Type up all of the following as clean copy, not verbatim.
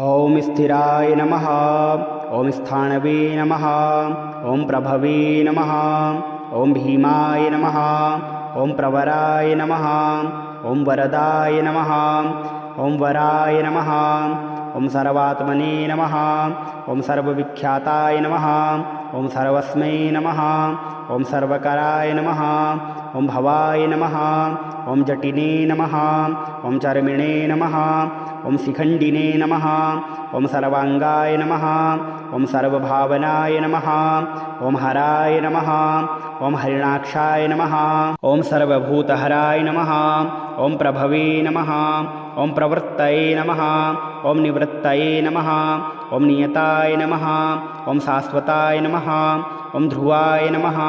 ॐ स्थिराय नमः। ॐ स्थाणवे नमः। ॐ प्रभवे नमः। ॐ भीमाय नमः। ॐ प्रवराय नमः। ॐ वरदाय नमः। ॐ वराय नमः। ॐ सर्वात्मने नमः। ॐ सर्वविख्याताय नमः। ॐ सर्वस्मै नमः। ॐ सर्वकराय नमः। ॐ भवाय नमः। ॐ जटिने नमः। ॐ चर्मिणे नमः। ॐ शिखण्डिने नमः। ॐ सर्वाङ्गाय नमः। ॐ सर्वभावनाय नमः। ॐ हराय नमः। ॐ हरिणाक्षाय नमः। ॐ सर्वभूतहराय नमः। ॐ प्रभवे नमः। ॐ प्रवृत्तये नमः। ॐ निवृत्तये नमः। ॐ नियताय नमः। ॐ शाश्वताय नमः। ॐ ध्रुवाय नमः।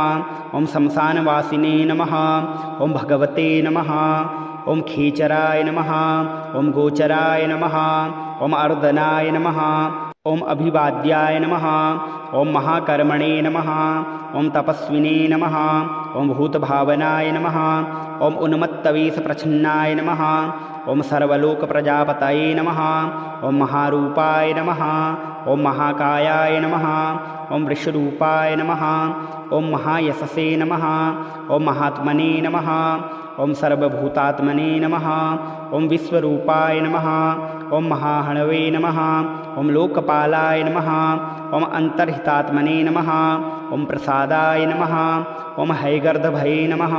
ॐ शमशानवासिने नमः। ॐ भगवते नमः। ॐ खेचराय नमः। ॐ गोचराय नमः। ॐ अर्दनाय नमः। ॐ अभिवाद्याय नमः। ॐ महाकर्मणे नमः। ॐ तपस्विने नमः। ॐ भूतभावनाय नमः। ॐ उन्मत्तवेषप्रच्छन्नाय नमः। ॐ सर्वलोकप्रजापतये नमः। ॐ महारूपाय नमः। ॐ महाकायाय नमः। ॐ वृषरूपाय नमः। ॐ महायशसे नमः। ॐ महात्मने नमः। ॐ सर्वभूतात्मने नमः। ॐ विश्वरूपाय नमः। ॐ महाहणवे नमः। ॐ लोकपालाय नमः। ॐ अन्तर्हितात्मने नमः। ॐ प्रसादाय नमः। ॐ हैगर्धभये नमः।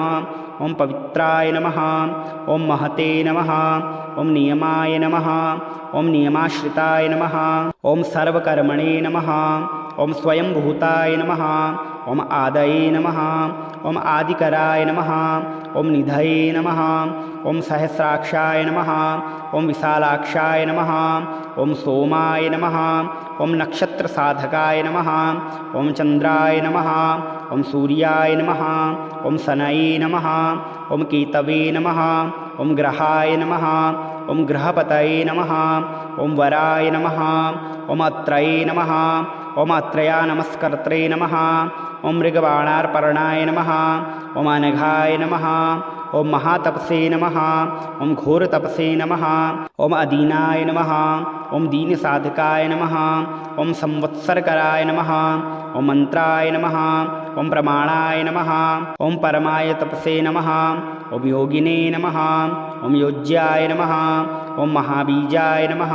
ॐ पवित्राय नमः। ॐ महते नमः। ॐ नियमाय नमः। ॐ नियमाश्रिताय नमः। ॐ सर्वकर्मणे नमः। ॐ स्वयंभूताय नमः। ॐ आदये नमः। ॐ आदिकराय नमः। ॐ निधये नमः। ॐ सहस्राक्षाय नमः। ॐ विशालाक्षाय नमः। ॐ सोमाय नमः। ॐ नक्षत्रसाधकाय नमः। ॐ चन्द्राय नमः। ॐ सूर्याय नमः। ॐ शनये नमः। ॐ केतवे नमः। ॐ ग्रहाय नमः। ॐ ग्रहपतये नमः। ॐ वराय नमः। ॐ अत्रये नमः। ॐ अत्रया नमस्कर्त्रे नमः। ॐ मृगबाणार्पणाय नमः। ॐ अनघाय नमः। ॐ महातपसे नमः। ॐ घोरतपसे नमः। ॐ अदीनाय नमः। ॐ दीनसाधकाय नमः। ॐ संवत्सरकराय नमः। ॐ मन्त्राय नमः। ॐ प्रमाणाय नमः। ॐ परमाय तपसे नमः। ॐ योगिने नमः। ॐ योज्याय नमः। ॐ महाबीजाय नमः।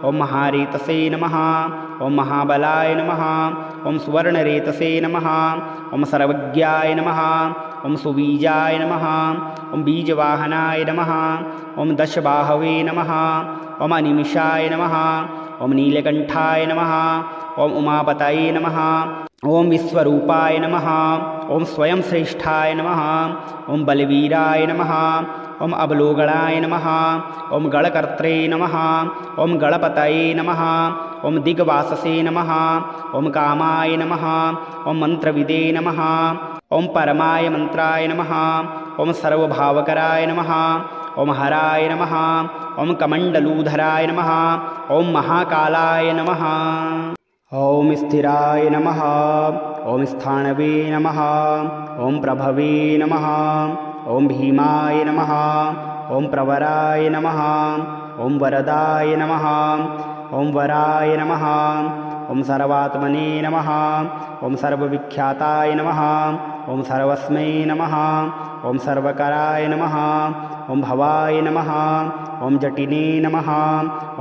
ॐ महारेतसे नमः। ॐ महाबलाय नमः। ॐ सुवर्णरेतसे नमः। ॐ सर्वज्ञाय नमः। ॐ सुबीजाय नमः। ॐ बीजवाहनाय नमः। ॐ दशबाहवे नमः। ॐ अनिमिषाय नमः। ॐ नीलकण्ठाय नमः। ॐ उमापतये नमः। ॐ विश्वरूपाय नमः। ॐ स्वयं श्रेष्ठाय नमः। ॐ बलवीराय नमः। ॐ अवलोकनाय नमः। ॐ गणकर्त्रे नमः। ॐ गणपतये नमः। ॐ दिग्वाससे नमः। ॐ कामाय नमः। ॐ मन्त्रविदे नमः। ॐ परमाय मन्त्राय नमः। ॐ सर्वभावकराय नमः। ॐ हराय नमः। ॐ कमण्डलूधराय नमः। ॐ महाकालाय नमः। ॐ स्थिराय नमः। ॐ स्थाणवे नमः। ॐ प्रभवे नमः। ॐ भीमाय नमः। ॐ प्रवराय नमः। ॐ वरदाय नमः। ॐ वराय नमः। ॐ सर्वात्मने नमः। ॐ सर्वविख्याताय नमः। ॐ सर्वस्मै नमः। ॐ सर्वकराय नमः। ॐ भवाय नमः। ॐ जटिने नमः।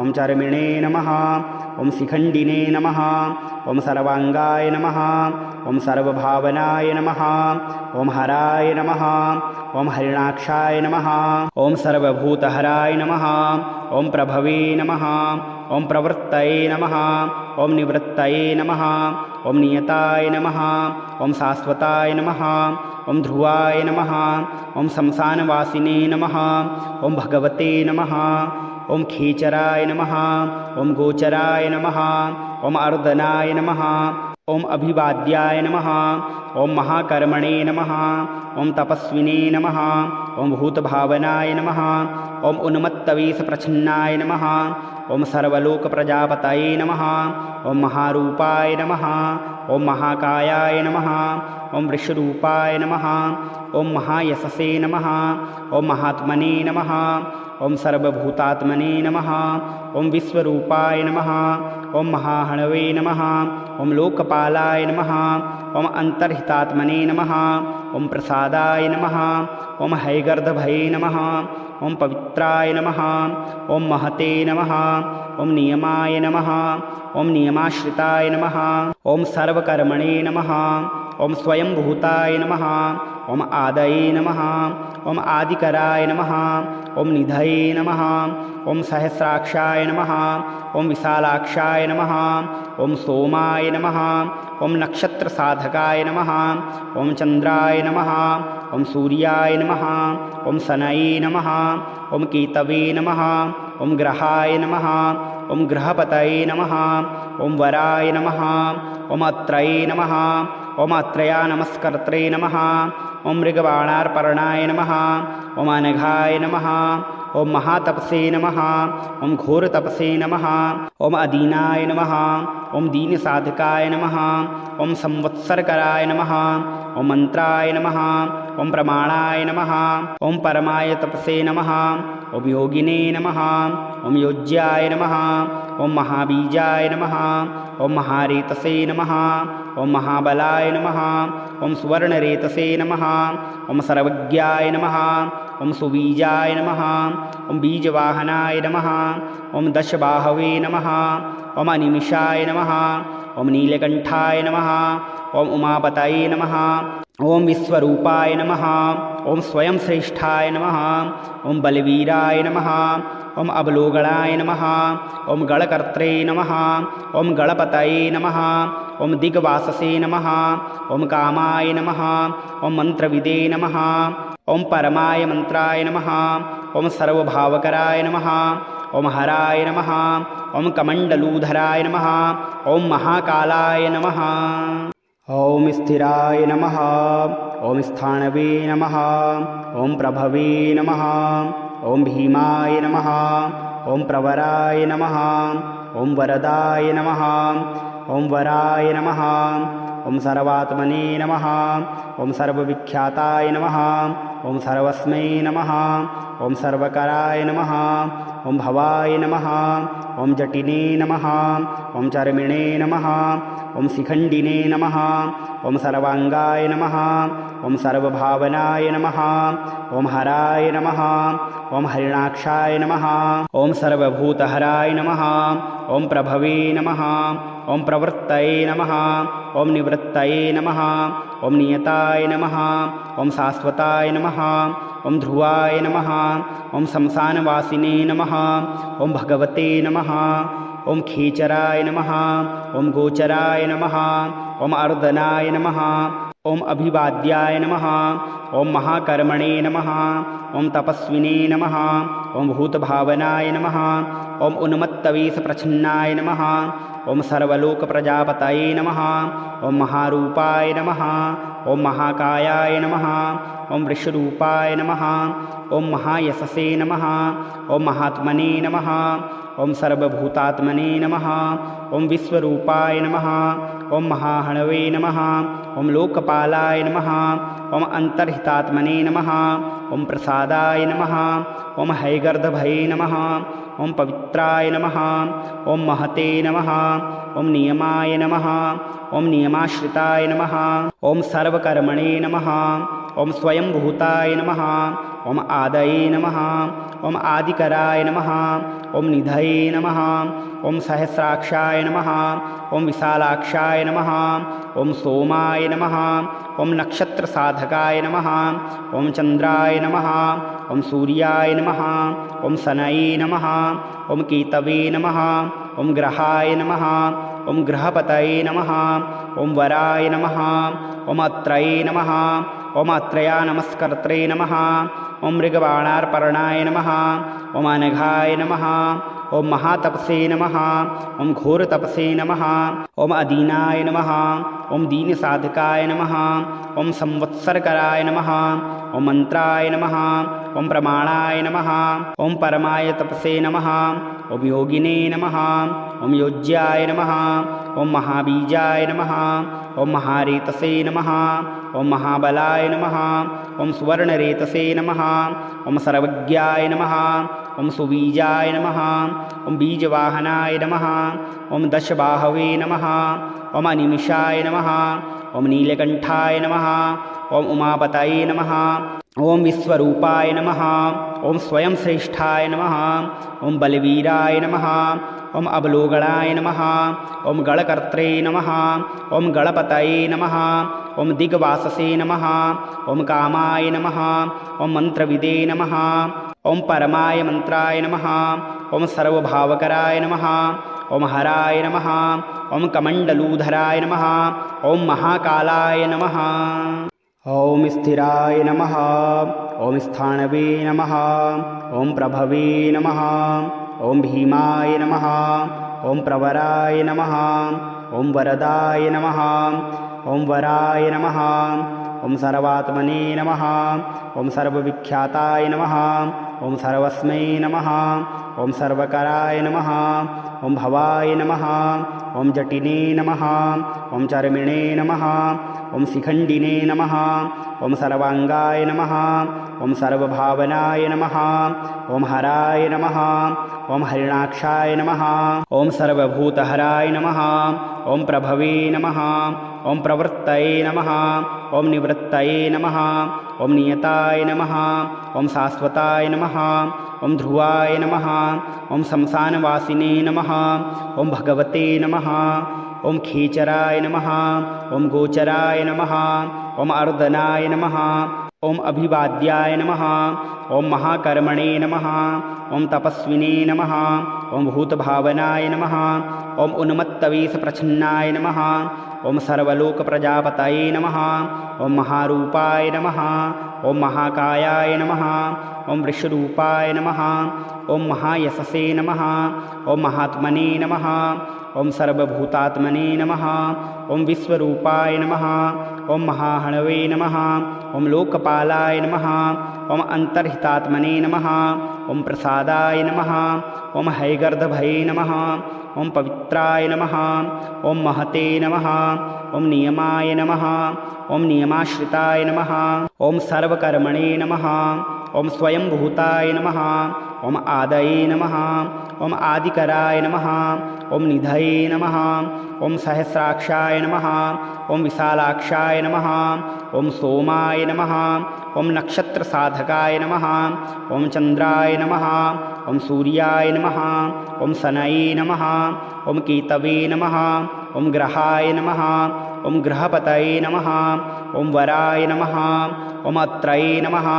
ॐ चर्मिणे नमः। ॐ शिखण्डिने नमः। ॐ सर्वाङ्गाय नमः। ॐ सर्वभावनाय नमः। ॐ हराय नमः। ॐ हरिणाक्षाय नमः। ॐ सर्वभूतहराय नमः। ॐ प्रभवे नमः। ॐ प्रवृत्तये नमः। ॐ निवृत्तये नमः। ॐ नियताय नमः। ॐ शाश्वताय नमः। ॐ ध्रुवाय नमः। ॐ शमशानवासिने नमः। ॐ भगवते नमः। ॐ खेचराय नमः। ॐ गोचराय नमः। ॐ अर्दनाय नमः। ॐ अभिवाद्याय नमः। ॐ महाकर्मणे नमः। ॐ तपस्विने नमः। ॐ भूतभावनाय नमः। ॐ उन्मत्तवेषप्रच्छन्नाय नमः। ओम सर्वलोकप्रजापतये नमः। ओम महारूपाय नमः। ओम महाकायाय नमः। ओम वृषरूपाय नमः। ओम महायशसे नमः। ओम महात्मने नमः। ओम सर्वभूतात्मने नमः। ओम विश्वरूपाय नमः। ओम महाहणवे नमः। ओम लोकपालाय नमः। ओम अंतर्हितात्मने नमः। ओम प्रसादाय नमः। ओम हैगर्धभये नमः। ओम पवित्राय नमः। ओम महते नमः। ओम नियमाय नमः। ओम नियमाश्रिताय नमः। ओम सर्वकर्मणे नमः। ओम स्वयंभूताय नमः। ओम आदये नमः। ओम आदिकराय नमः। ओम निधये नमः। ओम सहस्राक्षाय नमः। ओम विशालाक्षाय नमः। ओम सोमाय नमः। ओम नक्षत्रसाधकाय नमः। ओम चंद्राय नमः। ओम सूर्याय नमः। ओम शनये नमः। ओम केतवे नमः। ओम ग्रहाय नमः। ओम ग्रहपतये नमः। ओम वराय नमः। ओम अत्रये नमः। ओम अत्रया नमस्कर्त्रे नमः। ओम मृगबाणार्पणाय नमः। ओम अनघाय नमः। ओम महातपसे नमः। ओम घोरतपसे नमः। ओम अदीनाय नमः। ओम दीनसाधकाय नमः। ओम संवत्सरकराय नमः। ओम मंत्राय नमः। ओम प्रमाणाय नमः। ओम परमाय तपसे नमः। ओम योगिने नमः। ओम योज्याय नमः। ओम महाबीजाय नमः। ओम महारेतसे नमः। ओम महाबलाय नमः। ओम सुवर्णरेतसे नमः। ओम सर्वज्ञाय नमः। ओम सुबीजाय नमः। ओम बीजवाहनाय नमः। ओम दशबाहवे नमः। ओम अनिमिषाय नमः। ओम नीलकंठाय नमः। ओम उमापतये नमः। ओम विश्वरूपाय नमः। ओम स्वयं श्रेष्ठाय नमः। ओम बलवीराय नमः। ओम अवलोकनाय नमः। ओम गणकर्त्रे नमः। ओम गणपतये नमः। ओम दिग्वाससे नमः। ओम कामाय नमः। ओम मंत्रविदे नमः। ओम परमाय मंत्राय नमः। ओम सर्वभावकराय नमः। ओम हराय नमः। ओम कमंडलूधराय नमः। ओम महाकालाय नमः। ओम स्थिराय नमः। ओम स्थाणवे नमः। ओम प्रभवे नमः। ओम भीमाय नमः। ओम प्रवराय नमः। ओम वरदाय नमः। ओम वराय नमः। ओम सर्वात्मने नमः। ओम सर्वविख्याताय नमः। ओम सर्वस्मै नमः। ओम सर्वकराय नमः। ओम भवाय नमः। ओम जटिने नमः। ओम चर्मिणे नमः। ओम शिखंडिने नमः। ओम सर्वांगाय नमः। ओम सर्वभावनाय नमः। ओम हराय नमः। ओम हरिणाक्षाय नमः। ओम सर्वभूतहराय नमः। ओम प्रभवे नमः। ओम प्रवृत्तये नमः। ओम निवृत्तये नमः। ओम नियताय नमः। ओम शाश्वताय नमः। ओम ध्रुवाय नमः। ओम शमशानवासिने नमः। ओम भगवते नमः। ओम खेचराय नमः। ओम गोचराय नमः। ओम अर्दनाय नमः। ओम अभिवाद्याय नमः। ओम महाकर्मणे नमः। ओम तपस्विने नमः। ओम भूतभावनाय नमः। ओम उन्मत्तवेशप्रच्छन्नाय नमः। ओम सर्वलोकप्रजापतये नमः। ओम महारूपाय नमः। ओम महाकायाय नमः। ओम वृषरूपाय नमः। ओम महायशसे नमः। ओम महात्मने नमः। ओम सर्वभूतात्मने नमः। ओम विश्वरूपाय नमः। ओम महाहणवे नमः। ओम लोकपालाय नमः। ओम अंतर्हितात्मने नमः। ओम प्रसादाय नमः। ओम हैगर्धभये नमः। ओम पवित्राय नमः। ओम महते नमः। ओम नियमाय नमः। ओम नियमाश्रिताय नमः। ओम सर्वकर्मणे नमः। ओम स्वयंभूताय नमः। ओम आदये नमः। ओम आदिकराय नमः। ओम निधये नमः। ओम सहस्राक्षाय नमः। ओम विशालाक्षाय नमः। ओम सोमाय नमः। ओम नक्षत्रसाधकाय नमः। ओम चंद्राय नमः। ओम सूर्याय नमः। ओम शनये नमः। ओम केतवे नमः। ओम ग्रहाय नमः। ओम ग्रहपतये नमः। ओम वराय नमः। ओम अत्रये नमः। ओम अत्रया नमस्कर्त्रे नमः। ओम मृगबाणार्पणाय नमः। ओम अनघाय नमः। ओम महातपसे नमः। ओम घोरतपसे नमः। ओम अदीनाय नमः। ओम दीनसाधकाय नमः। ओम संवत्सरकराय नमः। ओम मंत्राय नमः। ओम प्रमाणाय नमः। ओम परमाय तपसे नमः। ॐ योगिने नमः ॐ योज्याय नमः ॐ महाबीजाय नमः ॐ महारेतसे नमः ॐ महाबलाय नमः ॐ सुवर्णरेतसे नमः ॐ सर्वज्ञाय नमः ॐ सुबीजाय नमः ॐ बीजवाहनाय नमः ॐ दशबाहवे नमः ॐ अनिमिषाय नमः ॐ नीलकण्ठाय नमः ॐ उमापतये नमः ॐ विश्वरूपाय नमः ॐ स्वयं श्रेष्ठाय नमः ॐ बलवीराय नमः ॐ अवलोकनाय नमः ॐ गणकर्त्रे नमः ॐ गणपतये नमः ॐ दिग्वाससे नमः ॐ कामाय नमः ॐ मन्त्रविदे नमः ॐ परमाय मन्त्राय नमः ॐ सर्वभावकराय नमः ॐ हराय नमः ॐ कमण्डलूधराय नमः ॐ महाकालाय नमः ॐ स्थिराय नमः ॐ स्थाणवे नमः ॐ प्रभवे नमः ॐ भीमाय नमः ॐ प्रवराय नमः ॐ वरदाय नमः ॐ वराय नमः ॐ सर्वात्मने नमः ॐ सर्वविख्याताय नमः ॐ सर्वस्मै नमः ॐ सर्वकराय नमः ॐ भवाय नमः ॐ जटिने नमः ॐ चर्मिणे नमः ॐ शिखण्डिने नमः ॐ सर्वाङ्गाय नमः ॐ सर्वभावनाय नमः ॐ हराय नमः ॐ हरिणाक्षाय नमः ॐ सर्वभूतहराय नमः ॐ प्रभवे नमः ॐ प्रवृत्तये नमः ॐ निवृत्तये नमः ॐ नियताय नमः ॐ शाश्वताय नमः ॐ ध्रुवाय नमः ॐ शमशानवासिने नमः ॐ भगवते नमः ॐ खेचराय नमः ॐ गोचराय नमः ॐ अर्दनाय नमः ॐ अभिवाद्याय नमः ॐ महाकर्मणे नमः ॐ तपस्विने नमः ॐ भूतभावनाय नमः ॐ उन्मत्तवेशप्रच्छन्नाय नमः ॐ सर्वलोकप्रजापतये नमः ॐ महारूपाय नमः ॐ महाकायाय नमः ॐ वृषरूपाय नमः ॐ महायशसे नमः ॐ महात्मने नमः ॐ सर्वभूतात्मने नमः ॐ विश्वरूपाय नमः ॐ महाहणवे नमः ॐ लोकपालाय नमः ॐ अन्तर्हितात्मने नमः ॐ प्रसादाय नमः ॐ हैगर्धभये नमः ॐ पवित्राय नमः ॐ महते नमः ॐ नियमाय नमः ॐ नियमाश्रिताय नमः ॐ सर्वकर्मणे नमः ॐ स्वयंभूताय नमः ॐ आदये नमः ॐ आदिकराय नमः ॐ निधये नमः ॐ सहस्राक्षाय नमः ॐ विशालाक्षाय नमः ॐ सोमाय नमः ॐ नक्षत्रसाधकाय नमः ॐ चन्द्राय नमः ॐ सूर्याय नमः ॐ शनये नमः ॐ केतवे नमः ॐ ग्रहाय नमः ॐ ग्रहपतये नमः ॐ वराय नमः ॐ अत्रये नमः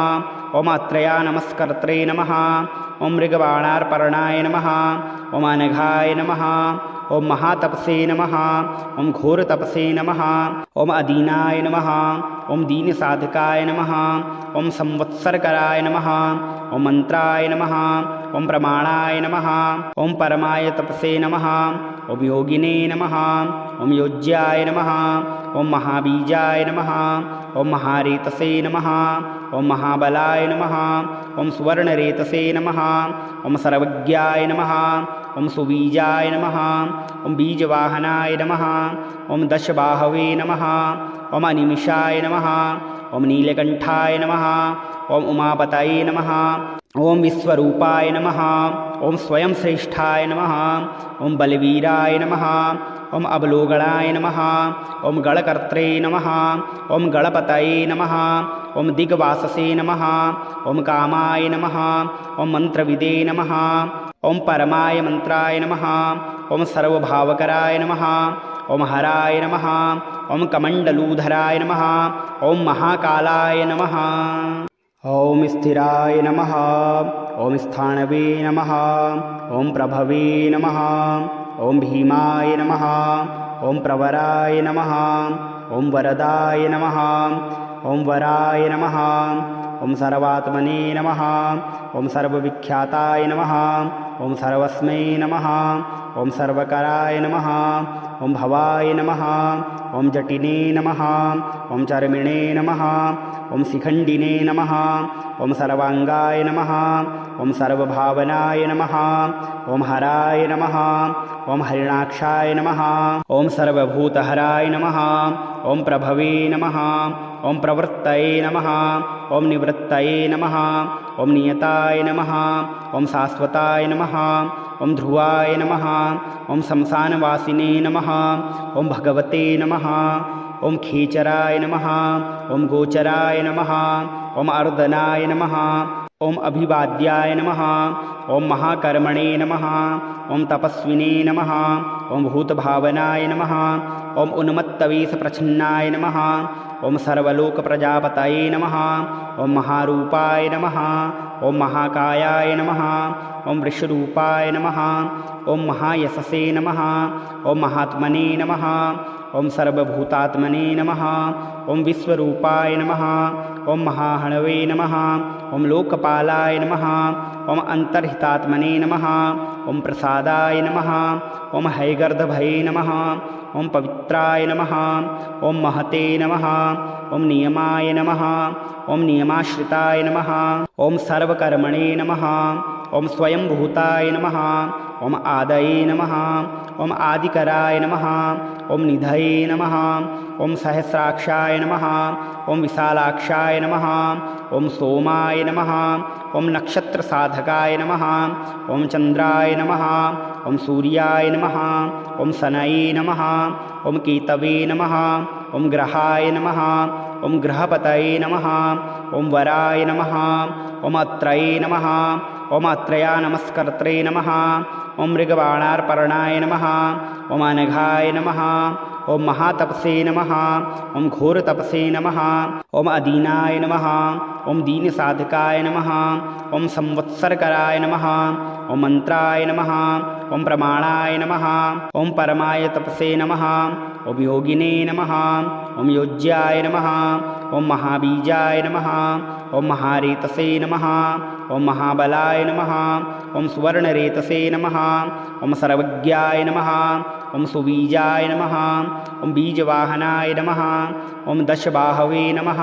ॐ अत्रया नमस्कर्त्रे नमः ॐ मृगबाणार्पणाय नमः ॐ अनघाय नमः ॐ महातपसे नमः ॐ घोरतपसे नमः ॐ अदीनाय नमः ॐ दीनसाधकाय नमः ॐ संवत्सरकराय नमः ॐ मन्त्राय नमः ॐ प्रमाणाय नमः ॐ परमाय तपसे नमः ॐ योगिने नमः ॐ योज्याय नमः ॐ महाबीजाय नमः ॐ महारेतसे नमः ॐ महाबलाय नमः ॐ सुवर्णरेतसे नमः ॐ सर्वज्ञाय नमः ॐ सुबीजाय नमः ॐ बीजवाहनाय नमः ॐ दशबाहवे नमः ॐ अनिमिषाय नमः ॐ नीलकण्ठाय नमः ॐ उमापतये नमः ॐ विश्वरूपाय नमः ॐ स्वयं श्रेष्ठाय नमः ॐ बलवीराय नमः ॐ अवलोकनाय नमः ॐ गणकर्त्रे नमः ॐ गणपतये नमः ॐ दिग्वाससे नमः ॐ कामाय नमः ॐ मन्त्रविदे नमः ॐ परमाय मन्त्राय नमः ॐ सर्वभावकराय नमः ॐ हराय नमः ॐ कमण्डलूधराय नमः ॐ महाकालाय नमः ॐ स्थिराय नमः ॐ स्थाणवे नमः ॐ प्रभवे नमः ॐ भीमाय नमः ॐ प्रवराय नमः ॐ वरदाय नमः ॐ वराय नमः ॐ सर्वात्मने नमः ॐ सर्वविख्याताय नमः ॐ सर्वस्मै नमः ॐ सर्वकराय नमः ॐ भवाय नमः ॐ जटिने नमः ॐ चर्मिणे नमः ॐ शिखण्डिने नमः ॐ सर्वाङ्गाय नमः ॐ सर्वभावनाय नमः ॐ हराय नमः ॐ हरिणाक्षाय नमः ॐ सर्वभूतहराय नमः ॐ प्रभवे नमः ॐ प्रवृत्तये नमः ॐ निवृत्तये नमः ॐ नियताय नमः ॐ शाश्वताय नमः ॐ ध्रुवाय नमः ॐ शमशानवासिने नमः ॐ भगवते नमः ॐ खेचराय नमः ॐ गोचराय नमः ॐ अर्दनाय नमः ॐ अभिवाद्याय नमः ॐ महाकर्मणे नमः ॐ तपस्विने नमः ॐ भूतभावनाय नमः ॐ उन्मत्तवेषप्रच्छन्नाय नमः ॐ सर्वलोकप्रजापतये नमः ॐ महारूपाय नमः ॐ महाकायाय नमः ॐ वृषरूपाय नमः ॐ महायशसे नमः ॐ महात्मने नमः ॐ सर्वभूतात्मने नमः ॐ विश्वरूपाय नमः ॐ महाहणवे नमः ॐ लोकपालाय नमः ॐ अन्तर्हितात्मने नमः ॐ प्रसादाय नमः ॐ हैगर्धभये नमः ॐ पवित्राय नमः ॐ महते नमः ॐ नियमाय नमः ॐ नियमाश्रिताय नमः ॐ सर्वकर्मणे नमः ॐ स्वयंभूताय नमः ॐ आदये नमः ॐ आदिकराय नमः ॐ निधये नमः ॐ सहस्राक्षाय नमः ॐ विशालाक्षाय नमः ॐ सोमाय नमः ॐ नक्षत्रसाधकाय नमः ॐ चन्द्राय नमः ॐ सूर्याय नमः ॐ शनये नमः ॐ केतवे नमः ॐ ग्रहाय नमः ॐ ग्रहपतये नमः ॐ वराय नमः ॐ अत्रये नमः ॐ अत्रया नमस्कर्त्रे नमः ॐ मृगबाणार्पणाय नमः ॐ अनघाय नमः ॐ महातपसे नमः ॐ घोरतपसे नमः ॐ अदीनाय नमः ॐ दीनसाधकाय नमः ॐ संवत्सरकराय नमः ॐ मन्त्राय नमः ॐ प्रमाणाय नमः ॐ परमाय तपसे नमः ॐ योगिने नमः ॐ योज्याय नमः ॐ महाबीजाय नमः ॐ महारेतसे नमः ॐ महाबलाय नमः ॐ सुवर्णरेतसे नमः ॐ सर्वज्ञाय नमः ॐ सुबीजाय नमः ॐ बीजवाहनाय नमः ॐ दशबाहवे नमः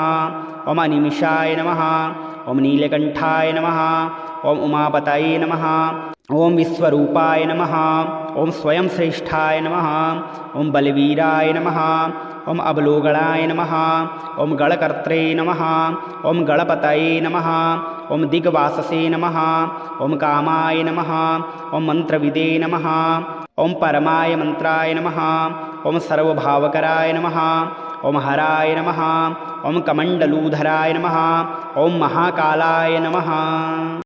ॐ अनिमिषाय नमः ॐ नीलकण्ठाय नमः ॐ उमापतये नमः ॐ विश्वरूपाय नमः ॐ स्वयं श्रेष्ठाय नमः ॐ बलवीराय नमः ॐ अवलोकनाय नमः ॐ गणकर्त्रे नमः ॐ गणपतये नमः ॐ दिग्वाससे नमः ॐ कामाय नमः ॐ मन्त्रविदे नमः ॐ परमाय मन्त्राय नमः ॐ सर्वभावकराय नमः ॐ हराय नमः ॐ कमण्डलूधराय नमः ॐ महाकालाय नमः।